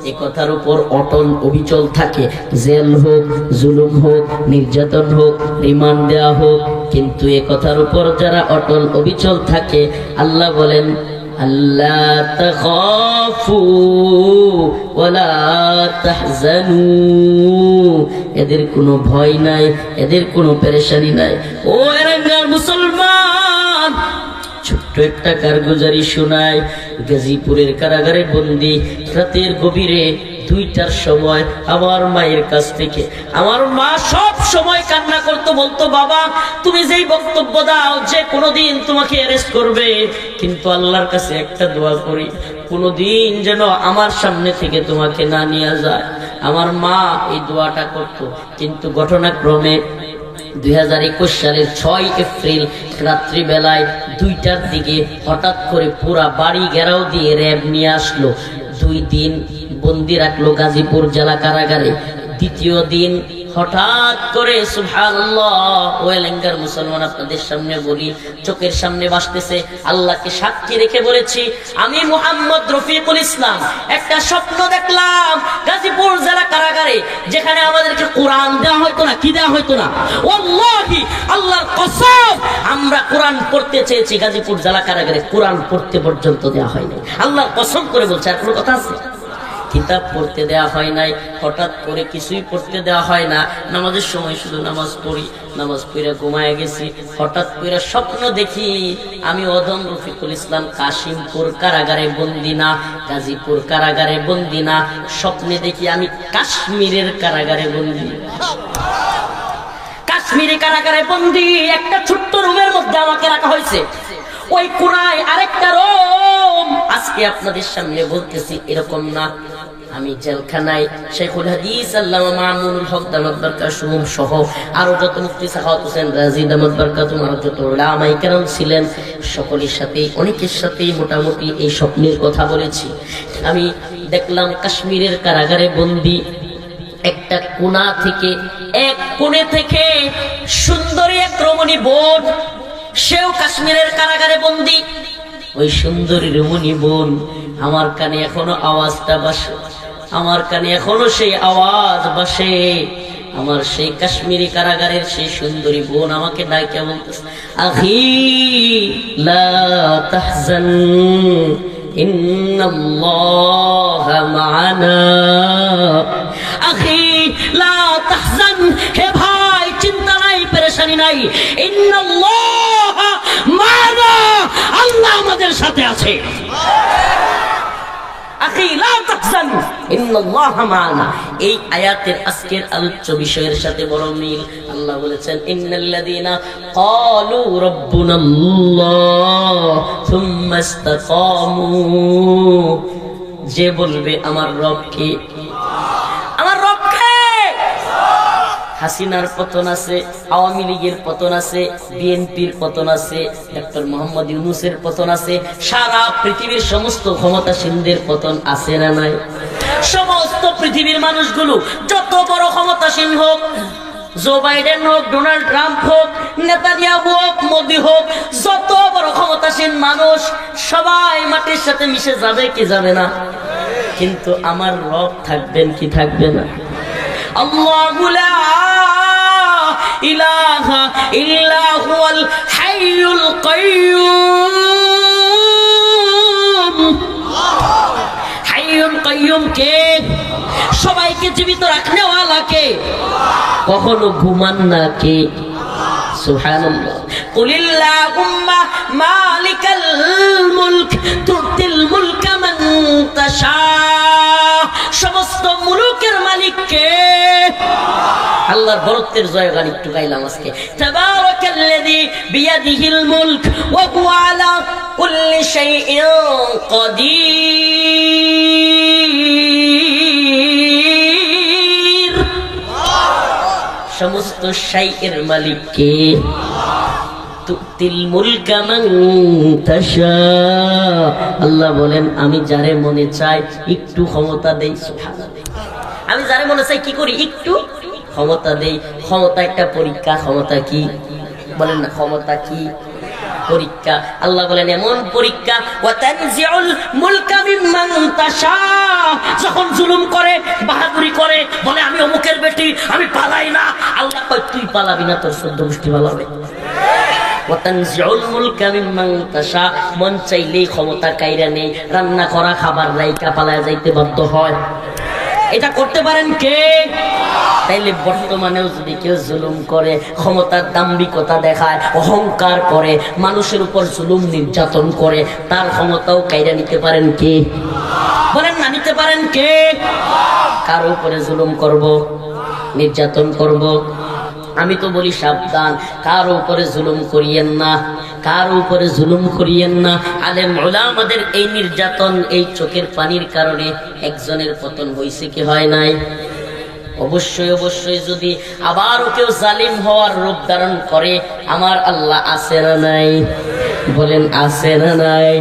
Speaker 1: এ কথার উপর অটল অবিচল থাকে, জেল হোক, জুলুম হোক, নির্যাতন হোক, রিমান্ড দেওয়া হোক, কিন্তু এ কথার উপর যারা অটল অবিচল থাকে, আল্লাহ বলেন আল্লা তাখাফু ওয়ালা তাহজানু, এদের কোনো ভয় নাই, এদের কোনো পেরেশানি নাই। ও এরাঙ্গার মুসলমান, ছোট্ট একটা কারগুজারি শোনায়। গাজীপুরের কারাগারে বন্দী, রাতের গভীরে 2টার সময় আমার মায়ের কাছ থেকে, আমার মা সব সময় কান্না করতো, বলতো বাবা তুমি যেই বক্তব্য দাও যে কোনোদিন তোমাকে অ্যারেস্ট করবে, কিন্তু আল্লাহর কাছে একটা দোয়া করি কোনোদিন যেন আমার সামনে থেকে তোমাকে না নিয়ে যায়। আমার মা এই দোয়াটা করতো, কিন্তু ঘটনাক্রমে 2021 সালের 6 এপ্রিল রাত্রিবেলায় 2টার দিকে হঠাৎ করে পুরা বাড়ি ঘেরাও দিয়ে র্যাব নিয়ে আসলো। 2 দিন বন্দি রাখলো গাজীপুর জেলা কারাগারে। দ্বিতীয় দিন হঠাৎ করে সুবহানাল্লাহ, ওয়েলেঙ্গার মুসলমান আপনাদের সামনে বলি, চোখের সামনে ভাসতেছে, আল্লাহকে সাক্ষী রেখে বলেছি, আমি মুহাম্মদ রফিকুল ইসলাম একটা স্বপ্ন দেখলাম গাজীপুর জেলা কারাগারে, যেখানে আমাদেরকে কোরআন দেওয়া হয়তো না। কি দেওয়া হয়তো না? ওয়াল্লাহি, আল্লাহর কসম, আমরা কোরআন পড়তে চেয়েছি গাজীপুর জেলা কারাগারে, কোরআন পড়তে পর্যন্ত দেওয়া হয়নি। আল্লাহর কসম করে বলছে। আর কোনো কথা আছে? কিতাব পড়তে দেওয়া হয় নাই, হঠাৎ করে কিছুই পড়তে দেওয়া হয় না। নামাজের সময় শুধু নামাজ পড়ি, নামাজ পড়ে ঘুমায় গেছি। হঠাৎ করে স্বপ্ন দেখি আমি অদম রফিকুল ইসলাম কাশিমপুর কারাগারে বন্দি না, গাজীপুর কারাগারে বন্দি না, স্বপ্নে দেখি আমি কাশ্মীরের কারাগারে বন্দি। কাশ্মীরি কারাগারে বন্দি, একটা ছোট্ট রুমের মধ্যে আমাকে রাখা হয়েছে। ওই কোনায় আরেকটা রুম। আজকে আপনাদের সামনে বলতেছি এরকম না, আমি জেলখানায় শেখুল হাদিস আল্লামা মামুনুল হক দামাত বারকাতুহুম সহ আরো যত মুফতি সাখাওয়াত হোসেন রাজি দামাত বারকাতুহুম, আরো যত উলামায়ে কেরাম ছিলেন, সকলের সাথে, অনেকের সাথে মোটামুটি এই স্বপ্নের কথা বলেছি। আমি দেখলাম কাশ্মীরের কারাগারে বন্দি, একটা কোণা থেকে, এক কোণে থেকে সুন্দরী এক রমণী বোন, সেও কাশ্মীরের কারাগারে বন্দি। ওই সুন্দরী রমণী বোন, আমার কানে এখনো আওয়াজটা বাসে, আমার কানে এখনো সেই আওয়াজ বাসে। আমার সেই কাশ্মীরি কারাগারের সেই সুন্দরী বোন আমাকে ডাকে বলতেছে, আখি লা তাহজান ইন্নাল্লাহা মা'ানা, আখি লা তাহজান, হে ভাই চিন্তা নাই, পেরেশানি নাই, ইন্নাল্লাহা মা'ানা, আল্লাহ আমাদের সাথে আছে। আখি লা তাহজান ইন্নাল্লাহা মা'ানা, এই আয়াতের আজকের আলোচ্য বিষয়ের সাথে বড় মিল। আল্লাহ বলেছেন ইন্নাল্লাযীনা ক্বালু রাব্বুনাল্লাহ সুম্মা ইসতাকামু, যে বলবে আমার রব কে, আমার রব কে। হাসিনার পতন আছে, আওয়ামী লীগের পতন আছে, বিএনপির পতন আছে, ডক্টর মোহাম্মদ ইউনূসের পতন আছে, সারা পৃথিবীর সমস্ত ক্ষমতাসীনদের পতন আছে না নাই? সমস্ত পৃথিবীর মানুষগুলো যত বড় ক্ষমতাসীন হোক, জো বাইডেন হোক, ডোনাল্ড ট্রাম্প হোক, নেতানিয়াহু হোক, মোদি হোক, যত বড় ক্ষমতাসীন মানুষ সবাই মাটির সাথে মিশে যাবে কি যাবে না? কিন্তু আমার রব থাকবেন কি থাকবে না? আল্লাহু লা ইলাহা ইল্লা হুয়াল হাইয়ুল কাইয়্যুম। হাইয়ুল কাইয়্যুম কে? সবাইকে জীবিত রাখনে ওয়ালা কে? কখনো ঘুমান না কে? সুবহানাল্লাহ। কুলিল্লাহুম্মা মালিকাল মুলক তুতিল মুলকা মান তাশা। সমস্ত মুলুকের মালিক কে? আল্লাহর বরত্বের জয়গান একটু গাইলাম আজকে। তাবারাকাল্লাযী বিয়াদিহিল মুলক ওয়া হুয়া আলা কুল্লি শাইইন কাদির। সমস্ত শাইয়ের মালিক কে? তুতিল মুলকা মান তাশা। আল্লাহ বলেন আমি যারে মনে চাই একটু ক্ষমতা দেই। সুবহানাল্লাহ। আমি যারে মনে চাই কি করি? একটু ক্ষমতা দেই। ক্ষমতা একটা পরীক্ষা। ক্ষমতা কি বলেন না? ক্ষমতা কি? পরীক্ষা। আল্লাহ বলেন এমন পরীক্ষা, ওয়া তানজিউল মুলকা মিম্মান তাশা। যখন জুলুম করে, বাহাদুরি করে, বলে আমি অমুকের বেটি, আমি পালাই না, আল্লাহ কয় তুই পালাবি না, তোর সদ্য মুষ্টি পালাবে। ওয়া তানজিউল মুলকা মিম্মান তাশা। মন চাইলেই ক্ষমতা কাইরা নেই, রান্না করা খাবার রাইকা পালায় যাইতে বাধ্য হয়। এটা করতে পারেন কে? তাইলে বর্তমানেও যদি কেউ জুলুম করে, ক্ষমতার দাম্ভিকতা দেখায়, অহংকার করে, মানুষের উপর জুলুম নির্যাতন করে, তার ক্ষমতাও কাইরা নিতে পারেন কে? বলেন না, নিতে পারেন কে? কার উপরে জুলুম করব, নির্যাতন করব? আমি তো বলি সাবধান, কার উপরে জুলুম করিয়েন না, কার উপরে জুলুম করিয়েন না। আলেম উলামাদের এই নির্যাতন, এই চোখের পানির কারণে একজনের পতন হয়েছে কি হয় নাই? অবশ্যই অবশ্যই। যদি আবারও কেউ জালিম হওয়ার রূপ ধারণ করে, আমার আল্লাহ আছে না নাই? বলেন আছে না নাই?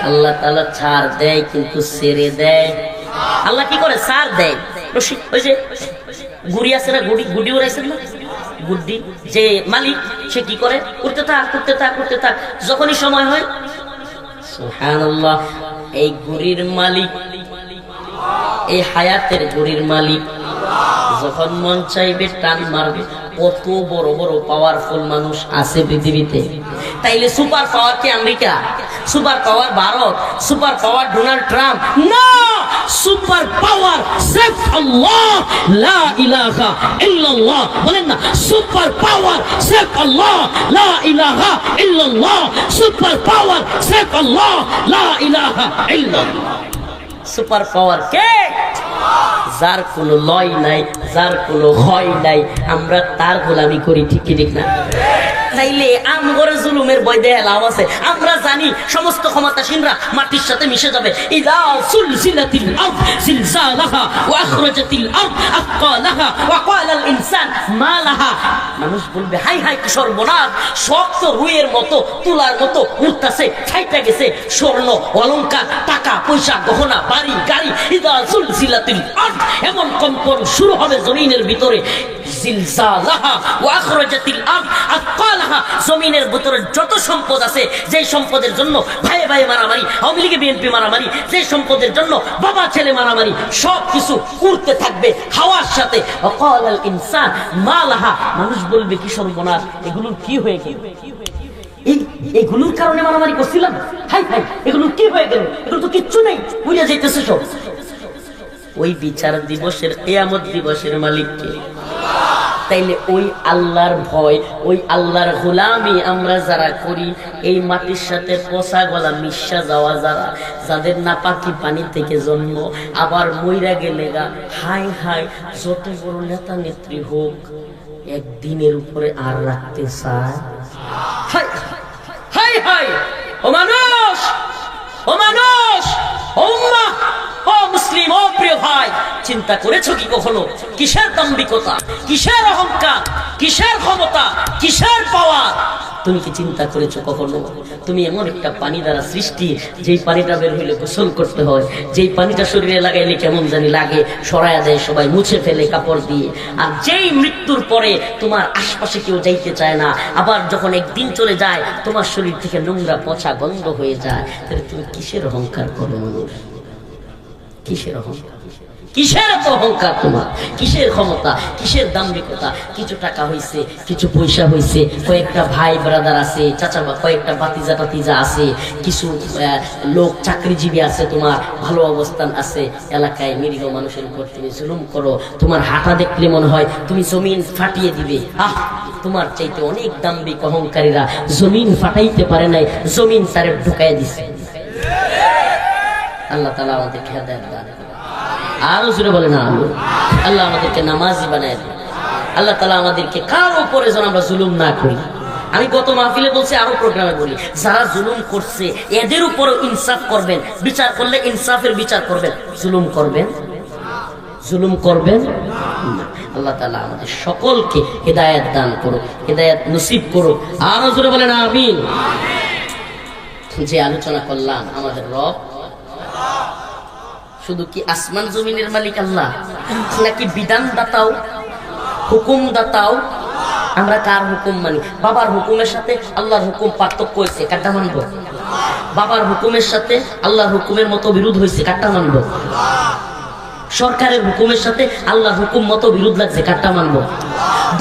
Speaker 1: আল্লাহ তাআলা ছাড় দেয় কিন্তু ছেড়ে দেয়। আল্লাহ কি করে? ছাড় দেয়। ওই যে গুড়ি আছে না, গুডি উড়াইছেন না, গুড্ডি যে মালিক, সে কি করে? করতে থাক করতে থাক করতে থাক, যখনই সময় হয়। সুবহানাল্লাহ। এই গুড়ির মালিক, এই হায়াতের গুড়ির মালিক, যখন মন চাইবে টান মারবে। কত বড় বড় পাওয়ারফুল মানুষ আছে পৃথিবীতে। তাইলে সুপার পাওয়ার কি America? Super power Bharat? Super power Donald Trump? না, সুপার পাওয়ার সেফ আল্লাহ, লা ইলাহা ইল্লাল্লাহ। বলেন না, সুপার পাওয়ার সেফ আল্লাহ, লা ইলাহা ইল্লাল্লাহ। সুপার পাওয়ার সেফ আল্লাহ, লা ইলাহা ইল্লাল্লাহ। সুপার পাওয়ার কে? যার কোনো লয় নাই, যার কোনো হয় নাই, আমরা তার গোলামি করি। ঠিক কি ঠিক না? তাইলে আমগরে জুলুমের ভয় দেয়া লাভ আছে? আমরা জানি সমস্ত ক্ষমতাসীনরা মাটির সাথে মিশে যাবে। ইযা সুলসিলাতিল আরদ জিলজালাহা ওয়া আখরাজাতিল আরদ আথকালাহা ওয়া ক্বালাল ইনসান মা লাহা। মানুষ বলবে হাই হাই কি সর্বনাশ, শক্ত রুইয়ের মতো, তুলার মতো উঠতাছে, ছাইটা গেছে স্বর্ণ অলংকার, টাকা পয়সা, গহনা, বাড়ি গাড়ি। ইযা সুলসিলাতিল আরদ, এমন কম্পন শুরু হবে জমিনের ভিতরে। জিলজালাহা ওয়া আখরাজাতিল আরদ আথকালাহা। জমিনের ভিতরে যত সম্পদ আছে, যে সম্পদের জন্য ভাই ভাই মারামারি, আওয়ামী লীগ বিএনপি মারামারি, যে সম্পদের জন্য বাবা ছেলে মারামারি, সব কিছু উড়তে থাকবে হাওয়ার সাথে। ওয়াকালাল ইনসান মা লাহা। মানুষ বলবে কি সর্বনাশ, এগুলোর কি হয়ে গেল? এগুলোর কারণে মারামারি করছিলাম, হাই হাই এগুলো কি হয়ে গেল? এগুলো তো কিচ্ছু নেই, উড়ে যাইতেছে সব। ওই বিচার দিবসের, কিয়ামত দিবসের মালিক কে? তাইলে ওই আল্লাহর ভয়, ওই আল্লাহর গোলামি আমরা যারা করি, এই মাটির সাথে পচা গলা মিশা যাওয়া যারা, যাদের নাপাকি পানি থেকে জন্ম, আবার মইরা গেলে গা হাই হাই যত বড় নেতা নেত্রী হোক, একদিনের উপরে আর রাখতে চায়। হাই হাই হাই, ও মানুষ, ও মানুষ, ও উম্মাহ, ও মুসলিম, ও প্রিয় ভাই, চিন্তা করেছো কি কখনো কিসের দাম্ভিকতা, কিসের অহংকার, কিসের ক্ষমতা, কিসের পাওয়ার, তুমি কি চিন্তা করেছো কখনো তুমি এমন একটা পানি দ্বারা সৃষ্টি, যেই পানিটা বের হইলে গোসল করতে হয়, যেই পানিটা শরীরে লাগাইলে কেমন জানি লাগে, সরায়া দেয় সবাই, মুছে ফেলে কাপড় দিয়ে। আর যেই মৃত্যুর পরে তোমার আশপাশে কেউ যাইতে চায় না, আবার যখন একদিন চলে যায় তোমার শরীর থেকে নোংরা পচা গন্ধ হয়ে যায়, তাহলে তুমি কিসের অহংকার করো মানুষ? কিসের অহংকার? কিসের এত অহংকার তোমার? কিসের ক্ষমতা? কিসের দাম্ভিকতা? কিছু টাকা হইছে, কিছু পয়সা হইছে, কয়েকটা ভাই ব্রাদার আছে, চাচা কয়েকটা বাতিজা টাতিজা আছে, কিছু লোক চাকরিজীবী আছে, তোমার ভালো অবস্থান আছে, এলাকায় নিরীহ মানুষের উপর তুমি জুলুম করো, তোমার হাঁটা দেখলে মনে হয় তুমি জমিন ফাটিয়ে দিবে। তোমার চাইতে অনেক দাম্ভিক অহংকারীরা জমিন ফাটাইতে পারে নাই, জমিন তারে ঢুকাই দিছে। আল্লাহ তাআলা আমাদেরকে হেদায়েত দান করুন। আরো জোরে বলে না আল্লাহ আমাদেরকে নামাজি বানায় দেন। আল্লাহ তাআলা আমাদেরকে কারো উপরে যেন আমরা জুলুম না করি। আমি গত মাহফিলে বলছি, আরো প্রোগ্রামে বলি, যারা জুলুম করছে এদের উপর ইনসাফ করবেন, বিচার করলে ইনসাফের বিচার করবেন, জুলুম করবেন, জুলুম করবেন না। আল্লাহ তাআলা আমাদের সকলকে হেদায়েত দান করুন, হেদায়েত নসিব করুন। আরো জোরে বলেন আমিন। যে আলোচনা করলাম, আমাদের রব শুধু কি আসমান জমিনের মালিক আল্লাহ, নাকি বিধান দাতাও, হুকুম দাতাও? আমরা কার হুকুম মানি? বাবার হুকুমের সাথে আল্লাহর হুকুম পার্থক্য হয়েছে, কাটা মানবো? বাবার হুকুমের সাথে আল্লাহর হুকুমের মতো বিরোধ হয়েছে, কাটা মানবো? সরকারের হুকুমের সাথে আল্লাহর হুকুম মতো বিরোধ লাগছে, কাটা মানবো?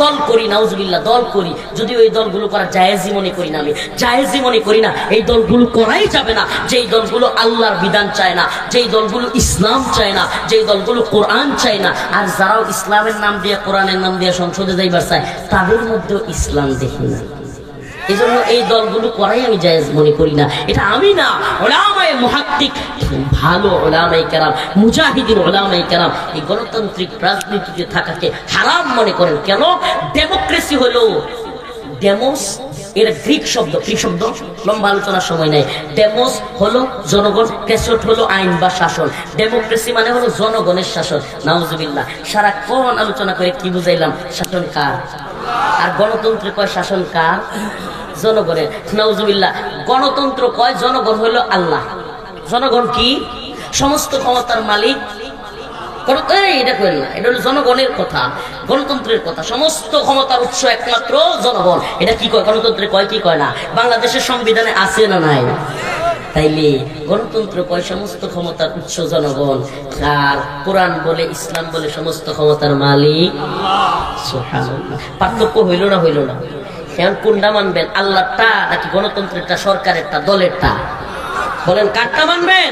Speaker 1: দল করি, নাউজুবিল্লাহ, দল করি, যদি ওই দলগুলো করা জায়েজই মনে করি না, আমি জায়েজই মনে করি না। এই দলগুলো করাই যাবে না যেই দলগুলো আল্লাহর বিধান চায় না, যেই দলগুলো ইসলাম চায় না, যেই দলগুলো কোরআন চায় না। আর যারাও ইসলামের নাম দিয়ে, কোরআনের নাম দিয়ে সংসদে যাইবার চায়, তাদের মধ্যেও ইসলাম দেখি না। এই জন্য এই দলগুলো করাই আমি জায়েজ মনে করি না। এটা আমি না, উলামায়ে মুহাক্কিক, ভালো উলামায়ে কেরাম, মুজাহিদিন উলামায়ে কেরাম এই গণতান্ত্রিক রাজনীতিতে থাকাকে হারাম মনে করেন। কেন? ডেমোক্রেসি হলো, ডেমোস এর গ্রিক শব্দ, গ্রিক শব্দ লম্বা আলোচনার সময় নেই। ডেমোস হলো জনগণ, ক্রেসট হলো আইন বা শাসন। ডেমোক্রেসি মানে হলো জনগণের শাসন। নাউজুবিল্লাহ, সারাক্ষণ আলোচনা করে কি বুঝাইলাম? শাসন কার? আর গণতন্ত্রে কয় শাসন কার? জনগণের। নাউজুবিল্লাহ, গণতন্ত্র কয় জনগণ হইল আল্লাহ। জনগণ কি? সমস্ত ক্ষমতার মালিক। এটা করেন না, এটা হলো জনগণের কথা, গণতন্ত্রের কথা। সমস্ত ক্ষমতার উৎস একমাত্র জনগণ। এটা কি কয়? গণতন্ত্রে কয় কি কয় না? বাংলাদেশের সংবিধানে আছে না নাই? তাইলে গণতন্ত্র কয় সমস্ত ক্ষমতার উৎস জনগণ, আর কোরআন বলে, ইসলাম বলে সমস্ত ক্ষমতার মালিক সুবহানাল্লাহ। পার্থক্য হইল না? হইল না? এখন কোনটা মানবেন? আল্লাহটা নাকি গণতন্ত্রেরটা, সরকারেরটা, দলেরটা? বলেন কারটা মানবেন?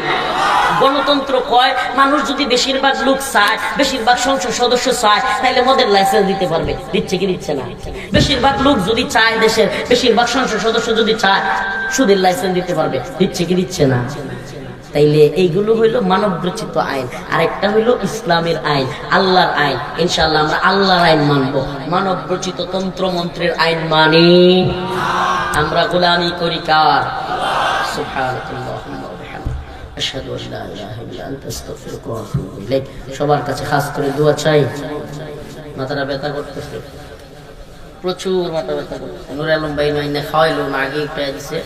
Speaker 1: গণতন্ত্র কয় মানুষ যদি বেশিরভাগ লোক চায়, বেশিরভাগ সংসদ সদস্য চায়, তাহলে মদের লাইসেন্স দিতে পারবে। দিচ্ছে কি দিচ্ছে না? বেশিরভাগ লোক যদি চায়, দেশের বেশিরভাগ সংসদ সদস্য যদি চায়, সুদের লাইসেন্স দিতে পারবে। দিচ্ছে কি দিচ্ছে না? তাইলে এইগুলো হইলো মানব রচিত আইন, আর একটা হইলো ইসলামের আইন, আল্লাহর আইন। ইনশাআল্লাহ আমরা আল্লাহর আইন মানবো, মানব রচিত তন্ত্র মন্ত্রের আইন মানি। আমরা গোলামি করি কার? সুবহানাল্লাহ, আশহাদু আল্লা ইলাহা ইল্লা আনতা আস্তাগফিরুকা ওয়া আতুবু ইলাইক। সবার কাছে খাস করে দোয়া চাই। মাথাটা ব্যথা করতেছে, প্রচুর মাথা ব্যথা করতেছে। নূর আলম ভাই না খাওয়াইলো না, আগে একটা দিছে।